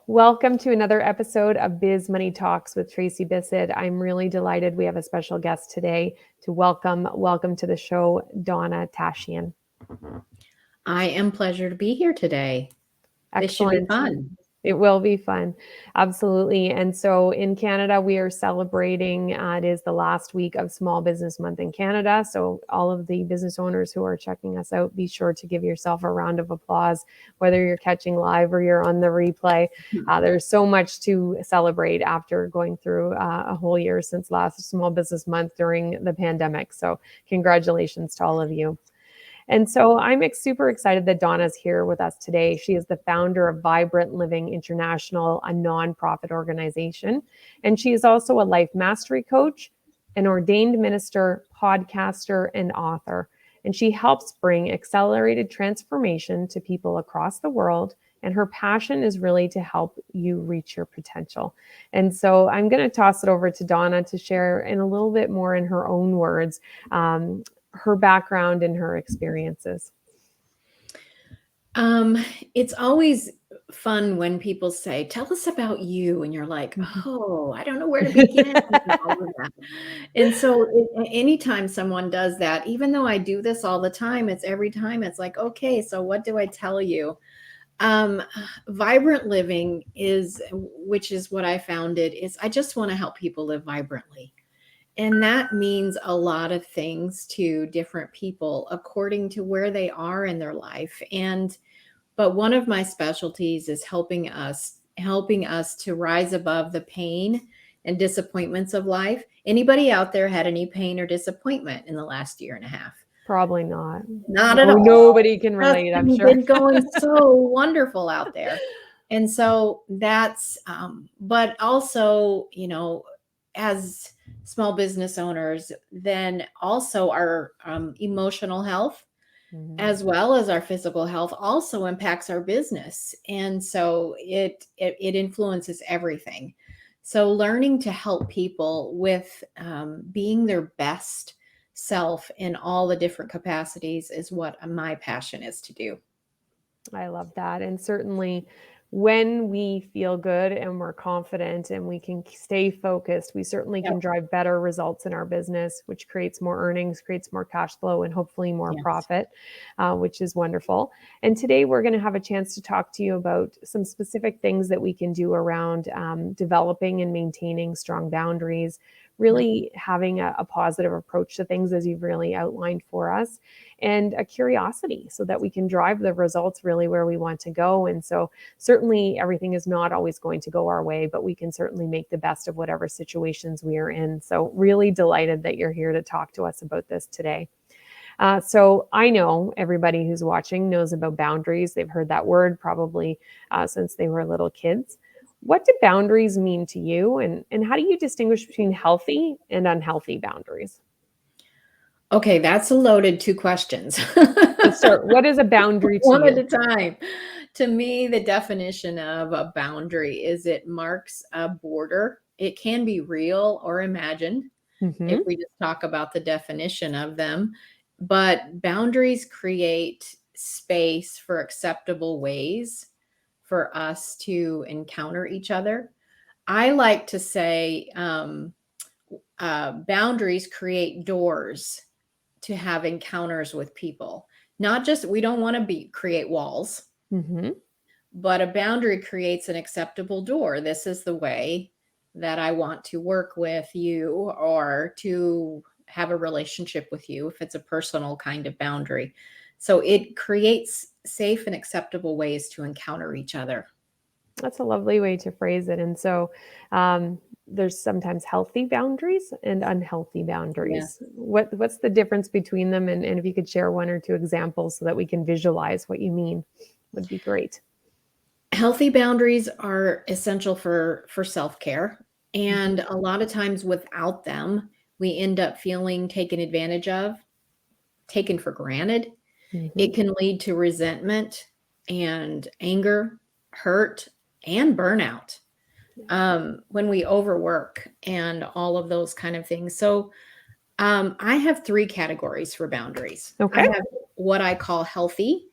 Welcome to another episode of Biz Money Talks with Tracey Bissett. I'm really delighted we have a special guest today to welcome to the show, Donna Tashjian. I am pleasure to be here today. This should be Excellent. fun. It will be fun. Absolutely. And so in Canada, we are celebrating, it is the last week of Small Business Month in Canada. So all of the business owners who are checking us out, be sure to give yourself a round of applause, whether you're catching live or you're on the replay. There's so much to celebrate after going through a whole year since last Small Business Month during the pandemic. So congratulations to all of you. And so I'm super excited that Donna's here with us today. She is the founder of Vibrant Living International, a nonprofit organization. And she is also a life mastery coach, an ordained minister, podcaster, and author. And she helps bring accelerated transformation to people across the world. And her passion is really to help you reach your potential. And so I'm going to toss it over to Donna to share in a little bit more in her own words, her background and her experiences. It's always fun when people say, tell us about you. And you're like, oh, I don't know where to begin. And so anytime someone does that, even though I do this all the time, it's every time it's like, okay, so what do I tell you? Vibrant living which is what I founded, is I just want to help people live vibrantly. And that means a lot of things to different people according to where they are in their life. But one of my specialties is helping us to rise above the pain and disappointments of life. Anybody out there had any pain or disappointment in the last year and a half? Probably not. Not at all. Nobody can relate, I'm sure. It's been going so wonderful out there. And so that's, but also, as small business owners, then also our emotional health, as well as our physical health, also impacts our business. And so it influences everything. So learning to help people with being their best self in all the different capacities is what my passion is to do. I love that. And certainly when we feel good and we're confident and we can stay focused, we certainly can drive better results in our business, which creates more earnings, creates more cash flow, and hopefully more profit, which is wonderful. And today we're going to have a chance to talk to you about some specific things that we can do around developing and maintaining strong boundaries, really having a positive approach to things, as you've really outlined for us, and a curiosity so that we can drive the results really where we want to go. And so certainly everything is not always going to go our way, but we can certainly make the best of whatever situations we are in. So really delighted that you're here to talk to us about this today. So I know everybody who's watching knows about boundaries. They've heard that word probably since they were little kids. What do boundaries mean to you? And how do you distinguish between healthy and unhealthy boundaries? Okay, that's a loaded two questions. So what is a boundary to you? One at a time. To me, the definition of a boundary is it marks a border. It can be real or imagined if we just talk about the definition of them. But boundaries create space for acceptable ways for us to encounter each other. I like to say boundaries create doors to have encounters with people. Not just, we don't want to create walls, but a boundary creates an acceptable door. This is the way that I want to work with you or to have a relationship with you, if it's a personal kind of boundary. So it creates safe and acceptable ways to encounter each other. That's a lovely way to phrase it. And so there's sometimes healthy boundaries and unhealthy boundaries. Yeah. What's the difference between them? And if you could share one or two examples so that we can visualize what you mean, would be great. Healthy boundaries are essential for self-care. And a lot of times without them, we end up feeling taken advantage of, taken for granted. It can lead to resentment and anger, hurt, and burnout when we overwork and all of those kind of things. So I have three categories for boundaries. Okay. I have what I call healthy,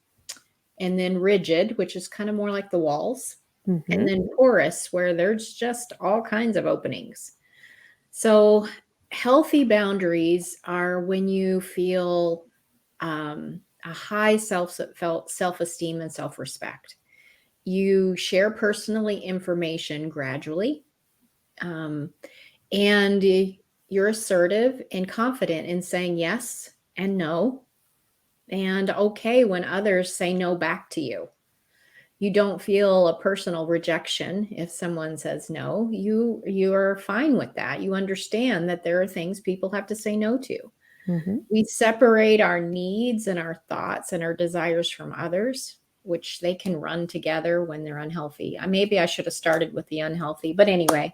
and then rigid, which is kind of more like the walls. and then porous, where there's just all kinds of openings. So healthy boundaries are when you feel a high self-esteem and self-respect. You share personally information gradually, and you're assertive and confident in saying yes and no, and okay when others say no back to you. You don't feel a personal rejection if someone says no. You're fine with that. You understand that there are things people have to say no to. We separate our needs and our thoughts and our desires from others, which they can run together when they're unhealthy. Maybe I should have started with the unhealthy, but anyway,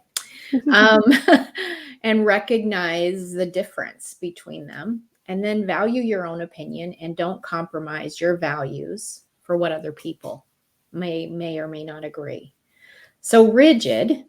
and recognize the difference between them, and then value your own opinion and don't compromise your values for what other people may or may not agree. So rigid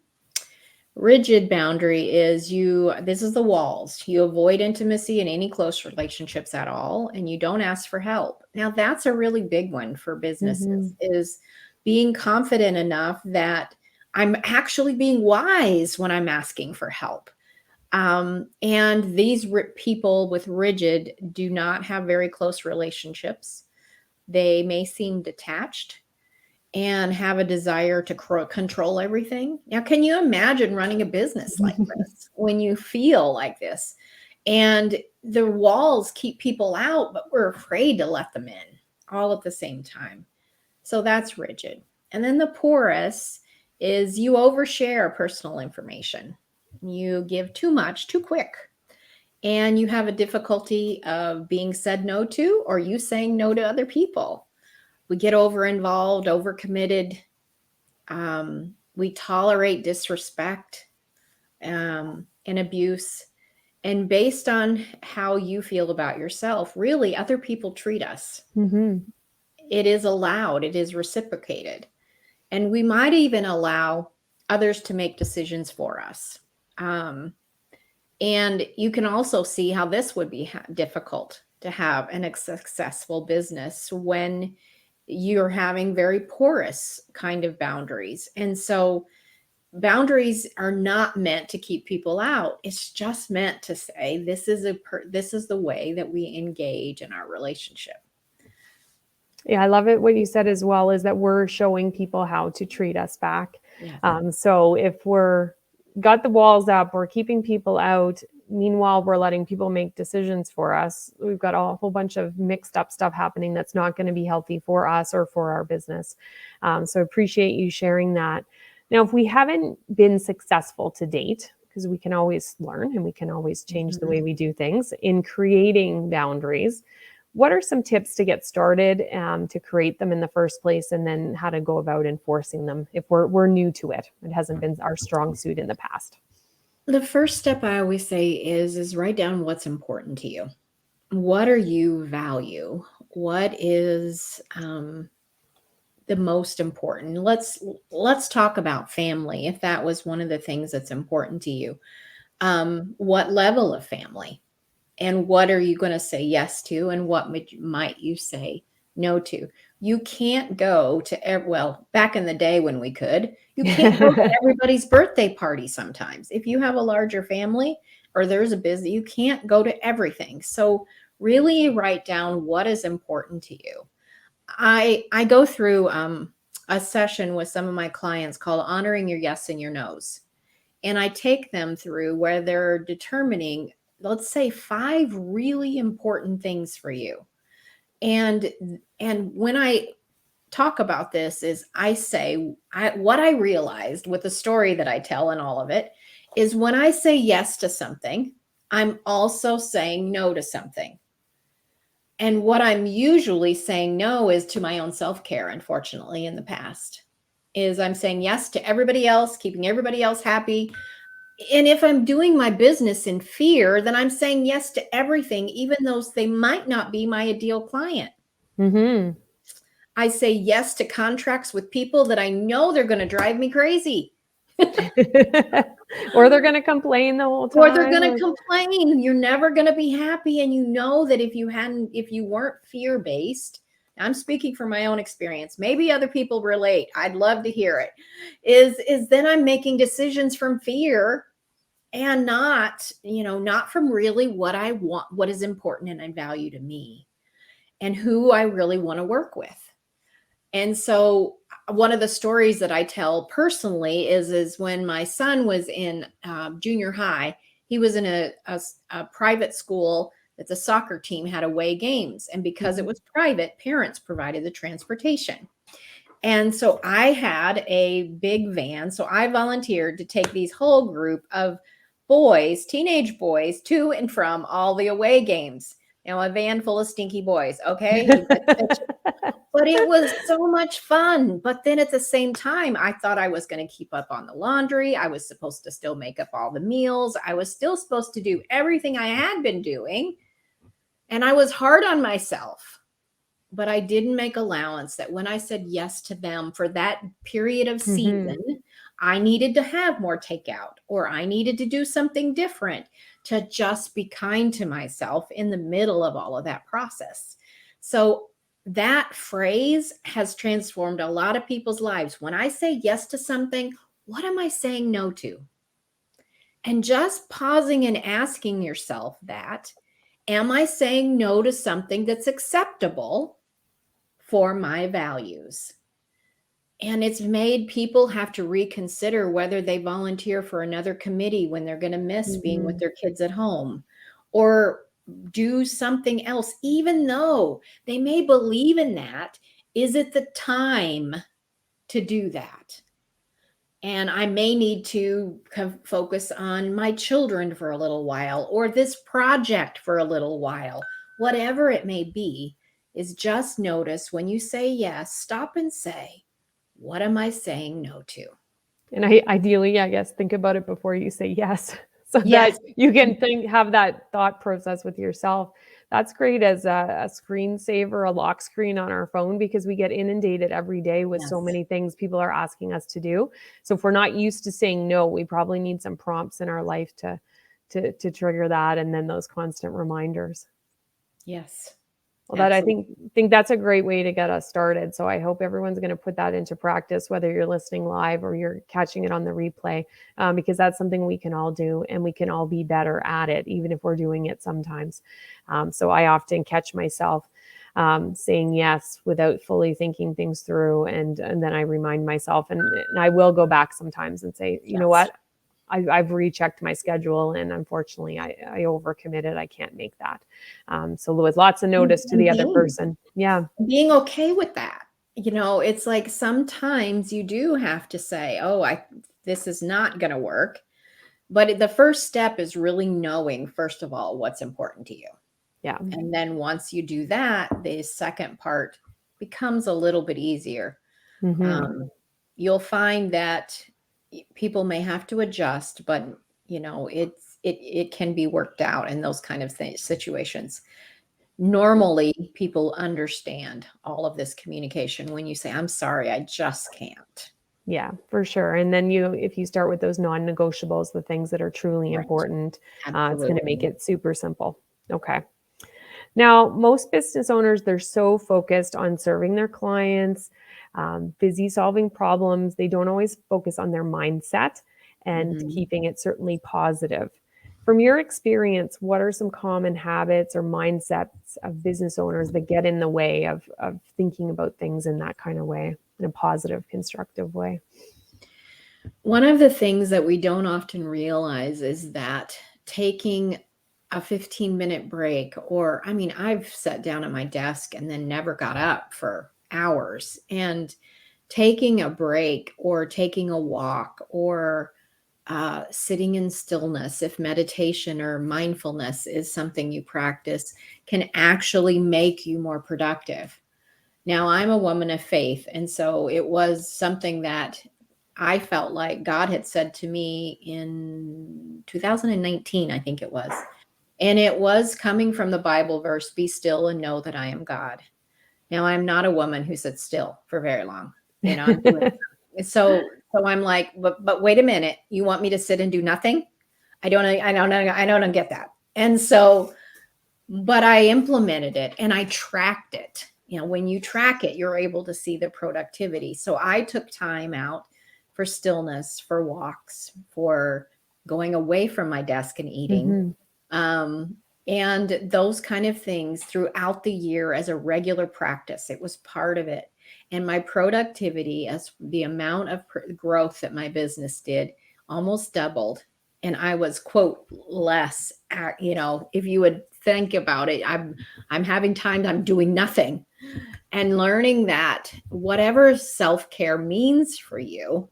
boundary is this is the walls. You avoid intimacy in any close relationships at all, and you don't ask for help. Now that's a really big one for businesses, is being confident enough that I'm actually being wise when I'm asking for help. And these people with rigid do not have very close relationships. They may seem detached and have a desire to control everything. Now, can you imagine running a business like this when you feel like this? And the walls keep people out, but we're afraid to let them in all at the same time. So that's rigid. And then the porous is you overshare personal information. You give too much, too quick. And you have a difficulty of being said no to, or you saying no to other people. We get over involved, over committed. We tolerate disrespect and abuse. And based on how you feel about yourself, really, other people treat us. It is allowed, it is reciprocated. And we might even allow others to make decisions for us. And you can also see how this would be difficult to have a successful business when you're having very porous kind of boundaries. And so boundaries are not meant to keep people out. It's just meant to say, this is the way that we engage in our relationship. Yeah, I love it. What you said as well is that we're showing people how to treat us back. Yes. So if we're got the walls up, we're keeping people out. Meanwhile, we're letting people make decisions for us. We've got a whole bunch of mixed up stuff happening that's not going to be healthy for us or for our business. So appreciate you sharing that. Now, if we haven't been successful to date, because we can always learn and we can always change the way we do things in creating boundaries, what are some tips to get started to create them in the first place, and then how to go about enforcing them if we're new to it? It hasn't been our strong suit in the past. The first step I always say is write down what's important to you. What are you value? What is the most important? Let's talk about family, if that was one of the things that's important to you. What level of family? And what are you going to say yes to, and what might you say no to? You can't go to, well, back in the day when we could, you can't go to everybody's birthday party sometimes. If you have a larger family or there's a business, you can't go to everything. So really write down what is important to you. I go through a session with some of my clients called Honoring Your Yes and Your No's. And I take them through where they're determining, let's say, 5 really important things for you. And when I talk about this is I say, what I realized with the story that I tell and all of it is when I say yes to something, I'm also saying no to something. And what I'm usually saying no is to my own self-care, unfortunately, in the past, is I'm saying yes to everybody else, keeping everybody else happy. And if I'm doing my business in fear, then I'm saying yes to everything, even though they might not be my ideal client. I say yes to contracts with people that I know they're going to drive me crazy. Or they're going to complain the whole time. Or they're going to complain. You're never going to be happy. And you know that if you weren't fear-based, I'm speaking from my own experience. Maybe other people relate. I'd love to hear it. Is then I'm making decisions from fear and not from really what I want, what is important and I value to me and who I really want to work with. And so one of the stories that I tell personally is when my son was in junior high, he was in a private school that the soccer team had away games. And because it was private, parents provided the transportation. And so I had a big van. So I volunteered to take these whole group of boys, teenage boys, to and from all the away games. A van full of stinky boys. Okay. But it was so much fun. But then at the same time, I thought I was going to keep up on the laundry. I was supposed to still make up all the meals. I was still supposed to do everything I had been doing. And I was hard on myself. But I didn't make allowance that when I said yes to them for that period of season, I needed to have more takeout or I needed to do something different to just be kind to myself in the middle of all of that process. So that phrase has transformed a lot of people's lives. When I say yes to something, what am I saying no to? And just pausing and asking yourself that, am I saying no to something that's acceptable for my values? And it's made people have to reconsider whether they volunteer for another committee when they're going to miss being with their kids at home, or do something else, even though they may believe in that. Is it the time to do that? And I may need to focus on my children for a little while, or this project for a little while, whatever it may be. Is just notice when you say yes, stop and say, what am I saying no to? And ideally, I guess, think about it before you say yes, so Yes. that you can have that thought process with yourself. That's great as a screensaver, a lock screen on our phone, because we get inundated every day with so many things people are asking us to do. So if we're not used to saying no, we probably need some prompts in our life to trigger that, and then those constant reminders. Yes. Well, that I think that's a great way to get us started. So I hope everyone's going to put that into practice, whether you're listening live or you're catching it on the replay, because that's something we can all do, and we can all be better at it, even if we're doing it sometimes. So I often catch myself saying yes without fully thinking things through, and then I remind myself, and I will go back sometimes and say, you know what? I've rechecked my schedule, and unfortunately I overcommitted. I can't make that. So with lots of notice to the other person. Yeah. Being okay with that. It's like sometimes you do have to say, this is not going to work. But the first step is really knowing, first of all, what's important to you. Yeah. And then once you do that, the second part becomes a little bit easier. You'll find that people may have to adjust, but it can be worked out in those kind of situations. Normally, people understand all of this communication when you say, I'm sorry, I just can't. Yeah, for sure. And then if you start with those non-negotiables, the things that are truly important, it's going to make it super simple. Okay. Now, most business owners, they're so focused on serving their clients, busy solving problems. They don't always focus on their mindset and keeping it certainly positive. From your experience, what are some common habits or mindsets of business owners that get in the way of thinking about things in that kind of way, in a positive, constructive way? One of the things that we don't often realize is that taking a 15-minute break, or I've sat down at my desk and then never got up for hours, and taking a break or taking a walk or sitting in stillness, if meditation or mindfulness is something you practice, can actually make you more productive. Now, I'm a woman of faith, and so it was something that I felt like God had said to me in 2019, I think it was. And it was coming from the Bible verse, be still and know that I am God. Now, I'm not a woman who sits still for very long. So I'm like, but wait a minute, you want me to sit and do nothing? I don't get that. And so, but I implemented it and I tracked it. when you track it, you're able to see the productivity. So I took time out for stillness, for walks, for going away from my desk and eating. And those kind of things throughout the year as a regular practice. It was part of it. And my productivity, as the amount of growth that my business did, almost doubled. And I was, quote, less, if you would think about it, I'm having time, I'm doing nothing. And learning that whatever self-care means for you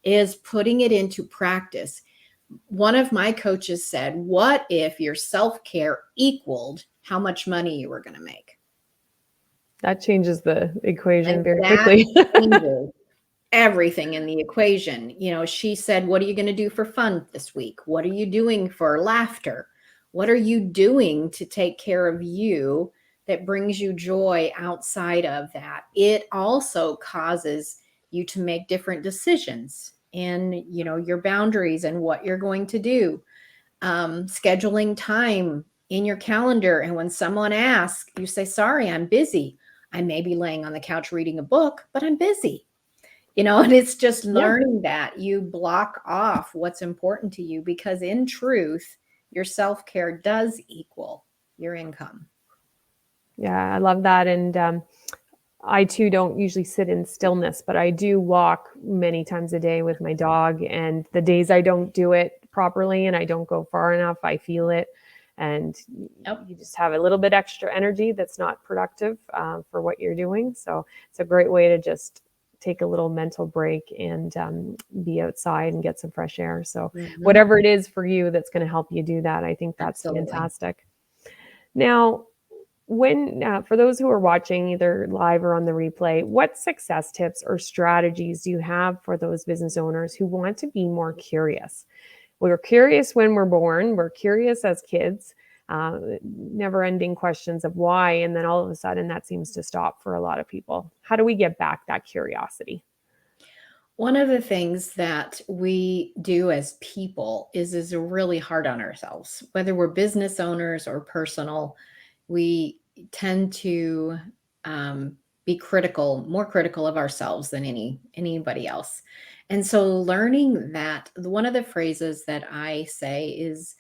is putting it into practice. One of my coaches said, what if your self-care equaled how much money you were going to make? That changes the equation And very that quickly. changes everything in the equation. She said, what are you going to do for fun this week? What are you doing for laughter? What are you doing to take care of you that brings you joy outside of that? It also causes you to make different decisions and, your boundaries and what you're going to do. Scheduling time in your calendar. And when someone asks, you say, sorry, I'm busy. I may be laying on the couch reading a book, but I'm busy. And it's just learning that you block off what's important to you, because in truth, your self-care does equal your income. Yeah, I love that. And I too don't usually sit in stillness, but I do walk many times a day with my dog. And the days I don't do it properly and I don't go far enough, I feel it. And you just have a little bit extra energy that's not productive for what you're doing. So it's a great way to just take a little mental break and be outside and get some fresh air. So whatever it is for you that's going to help you do that, I think that's fantastic. Now, when for those who are watching either live or on the replay, what success tips or strategies do you have for those business owners who want to be more curious? We're curious when we're born. We're curious as kids, never-ending questions of why, and then all of a sudden that seems to stop for a lot of people. How do we get back that curiosity? One of the things that we do as people is really hard on ourselves, whether we're business owners or personal. We tend to be more critical of ourselves than anybody else. And so learning that, one of the phrases that I say is,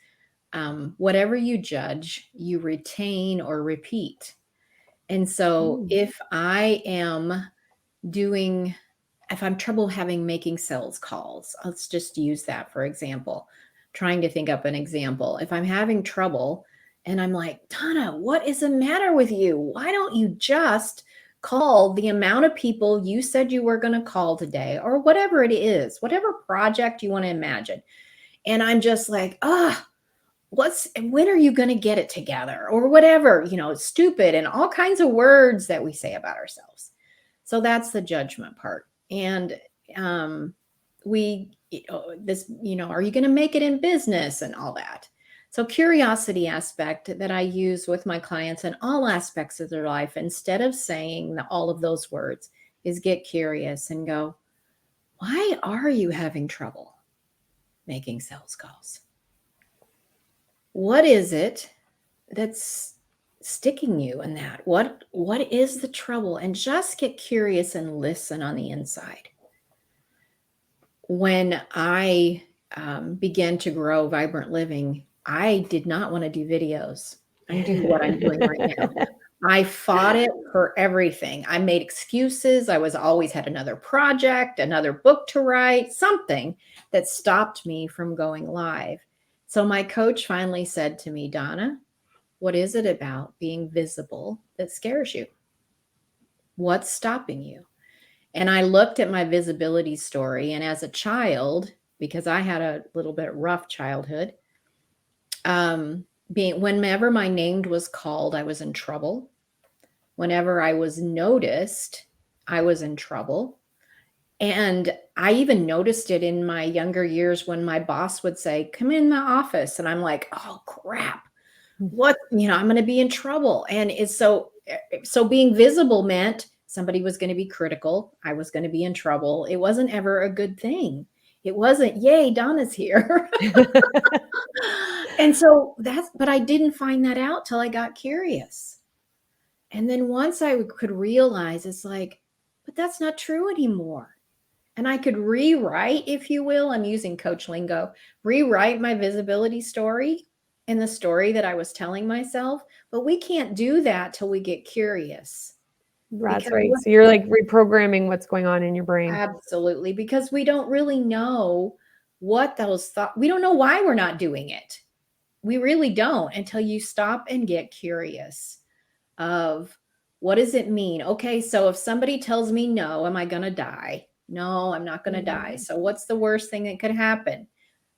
whatever you judge, you retain or repeat. And so if I'm making sales calls, let's just use that for example, trying to think up an example. If I'm having trouble, and I'm like, Donna, what is the matter with you? Why don't you just call the amount of people you said you were going to call today, or whatever it is, whatever project you want to imagine. And I'm just like, when are you going to get it together, or whatever, stupid, and all kinds of words that we say about ourselves. So that's the judgment part. And are you going to make it in business and all that? So curiosity aspect that I use with my clients in all aspects of their life, instead of saying all of those words, is get curious and go, why are you having trouble making sales calls? What is it that's sticking you in that? What is the trouble? And just get curious and listen on the inside. When I began to grow Vibrant Living, I did not want to do videos. I do what I'm doing right now. I fought it for everything. I made excuses. I always had another project, another book to write, something that stopped me from going live. So my coach finally said to me, Donna, what is it about being visible that scares you? What's stopping you? And I looked at my visibility story. And as a child, because I had a little bit rough childhood, whenever my name was called, I was in trouble. Whenever I was noticed, I was in trouble. And I even noticed it in my younger years when my boss would say, come in the office. And I'm like, oh, crap. What, I'm going to be in trouble. And it's so being visible meant somebody was going to be critical. I was going to be in trouble. It wasn't ever a good thing. It wasn't, yay, Donna's here. And so but I didn't find that out till I got curious. And then once I could realize, it's like, but that's not true anymore. And I could rewrite, if you will, I'm using coach lingo, rewrite my visibility story and the story that I was telling myself. But we can't do that till we get curious. That's Because right. So you're like reprogramming what's going on in your brain. absolutely, because we don't really know what those thoughts, we don't know why we're not doing it. We really don't until you stop and get curious of what does it mean? Okay, so if somebody tells me no, am I going to die? No, I'm not going to die. So what's the worst thing that could happen?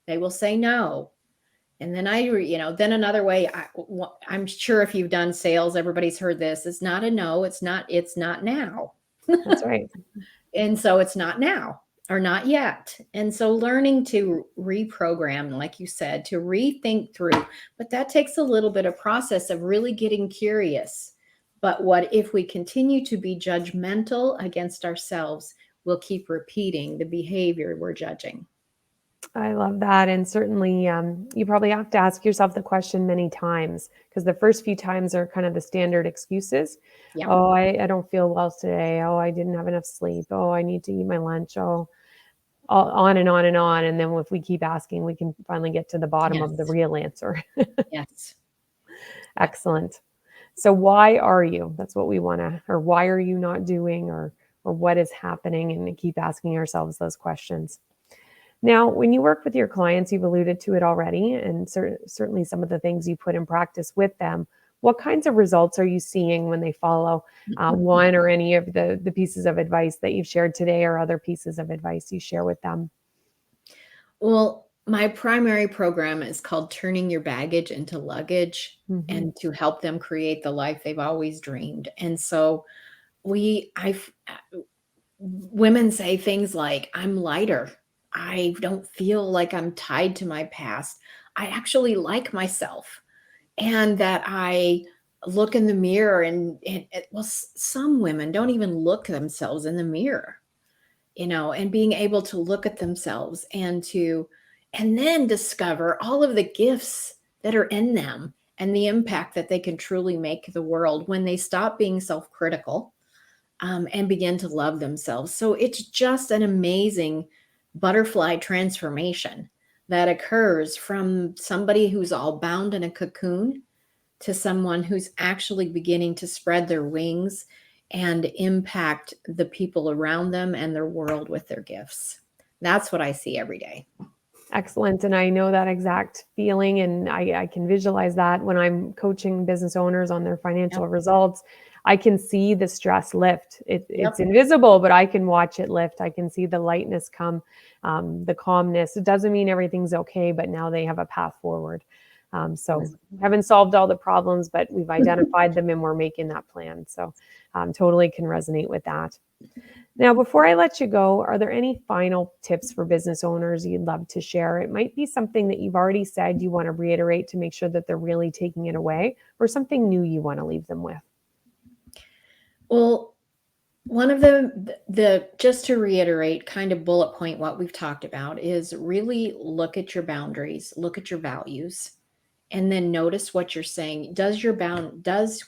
They will say no. And then then another way, I'm sure if you've done sales, everybody's heard this. It's not a no. It's not now. That's right. And so it's not now or not yet. And so learning to reprogram, like you said, to rethink through, but that takes a little bit of process of really getting curious. But what if we continue to be judgmental against ourselves? We'll keep repeating the behavior we're judging. I love that. And certainly, you probably have to ask yourself the question many times, because the first few times are kind of the standard excuses. Yeah. Oh, I don't feel well today. Oh, I didn't have enough sleep. Oh, I need to eat my lunch. Oh, on and on and on. And then if we keep asking, we can finally get to the bottom of the Yes. real answer. Yes. Excellent. So why are you? That's what we want to, or why are you not doing, or what is happening? And keep asking ourselves those questions. Now, when you work with your clients, you've alluded to it already, and certainly some of the things you put in practice with them. What kinds of results are you seeing when they follow one or any of the pieces of advice that you've shared today, or other pieces of advice you share with them? Well, my primary program is called Turning Your Baggage into Luggage, and to help them create the life they've always dreamed. And so women say things like, I'm lighter. I don't feel like I'm tied to my past. I actually like myself. And that I look in the mirror and well, some women don't even look themselves in the mirror, and being able to look at themselves and then discover all of the gifts that are in them and the impact that they can truly make to the world when they stop being self-critical, and begin to love themselves. So it's just an amazing butterfly transformation that occurs from somebody who's all bound in a cocoon to someone who's actually beginning to spread their wings and impact the people around them and their world with their gifts. That's what I see every day. Excellent. And I know that exact feeling, and I can visualize that when I'm coaching business owners on their financial results. I can see the stress lift. It's invisible, but I can watch it lift. I can see the lightness come, the calmness. It doesn't mean everything's okay, but now they have a path forward. So haven't solved all the problems, but we've identified them and we're making that plan. So totally can resonate with that. Now, before I let you go, are there any final tips for business owners you'd love to share? It might be something that you've already said you want to reiterate to make sure that they're really taking it away, or something new you want to leave them with. Well, one of the just to reiterate, kind of bullet point what we've talked about, is really look at your boundaries, look at your values, and then notice what you're saying. Does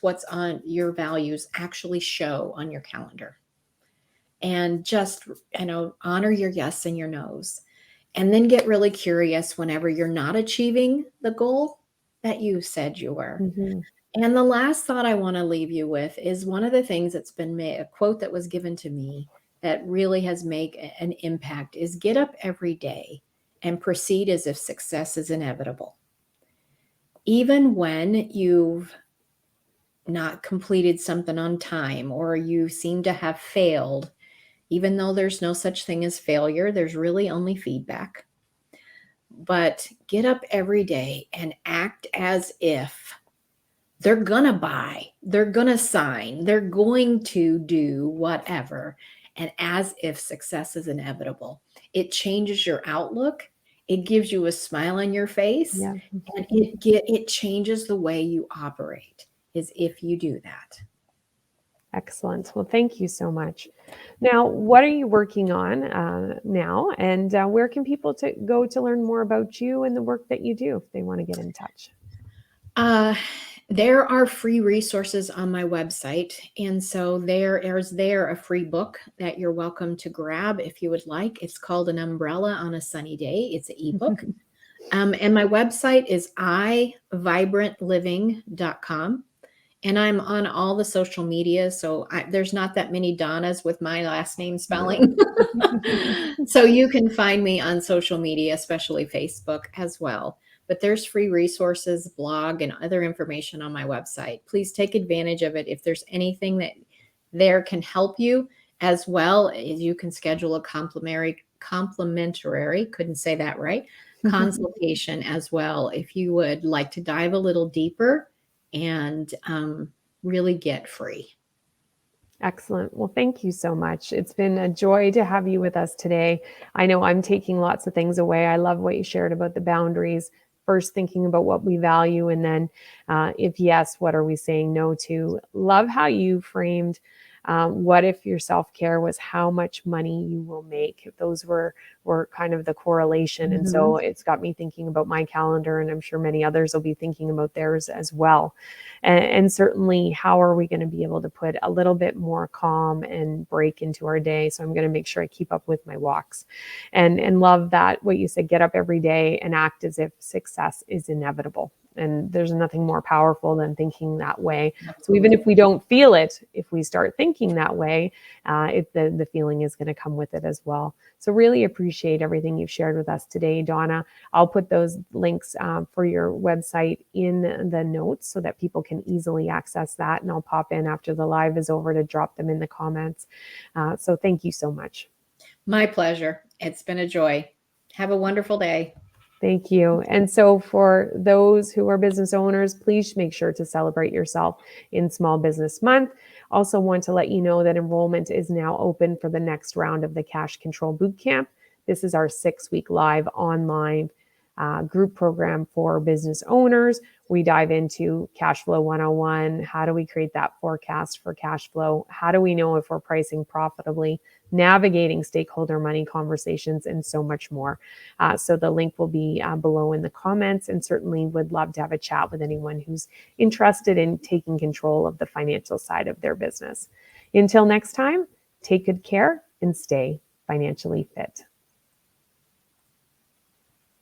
what's on your values actually show on your calendar? And just, honor your yes and your no's. And then get really curious whenever you're not achieving the goal that you said you were. And the last thought I want to leave you with is one of the things that's been made, a quote that was given to me that really has made an impact, is get up every day and proceed as if success is inevitable. Even when you've not completed something on time, or you seem to have failed, even though there's no such thing as failure, there's really only feedback. But get up every day and act as if they're going to buy, they're going to sign, they're going to do whatever, and as if success is inevitable. It changes your outlook. It gives you a smile on your face, and it changes the way you operate, is if you do that. Excellent. Well, thank you so much. Now, what are you working on now, and where can people go to learn more about you and the work that you do if they want to get in touch? There are free resources on my website. And so there's a free book that you're welcome to grab if you would like. It's called An Umbrella on a Sunny Day. It's an ebook. And my website is iVibrantLiving.com. And I'm on all the social media. So there's not that many Donnas with my last name spelling. So you can find me on social media, especially Facebook as well. But there's free resources, blog, and other information on my website. Please take advantage of it. If there's anything that there can help you, as well as you can schedule a complimentary, couldn't say that right, consultation as well, if you would like to dive a little deeper and really get free. Excellent. Well, thank you so much. It's been a joy to have you with us today. I know I'm taking lots of things away. I love what you shared about the boundaries, first thinking about what we value, and then if yes, what are we saying no to? Love how you framed what if your self-care was how much money you will make. Those were kind of the correlation. And so it's got me thinking about my calendar, and I'm sure many others will be thinking about theirs as well. And certainly, how are we going to be able to put a little bit more calm and break into our day? So I'm going to make sure I keep up with my walks, and love that what you said, get up every day and act as if success is inevitable. And there's nothing more powerful than thinking that way. So even if we don't feel it, if we start thinking that way, the feeling is going to come with it as well. So really appreciate everything you've shared with us today, Donna. I'll put those links for your website in the notes so that people can easily access that. And I'll pop in after the live is over to drop them in the comments. So thank you so much. My pleasure. It's been a joy. Have a wonderful day. Thank you. And so for those who are business owners, please make sure to celebrate yourself in Small Business Month. Also want to let you know that enrollment is now open for the next round of the Cash Control Bootcamp. This is our 6-week live online group program for business owners. We dive into cash flow 101. How do we create that forecast for cash flow? How do we know if we're pricing profitably? Navigating stakeholder money conversations, and so much more. So the link will be below in the comments, and certainly would love to have a chat with anyone who's interested in taking control of the financial side of their business. Until next time, take good care and stay financially fit.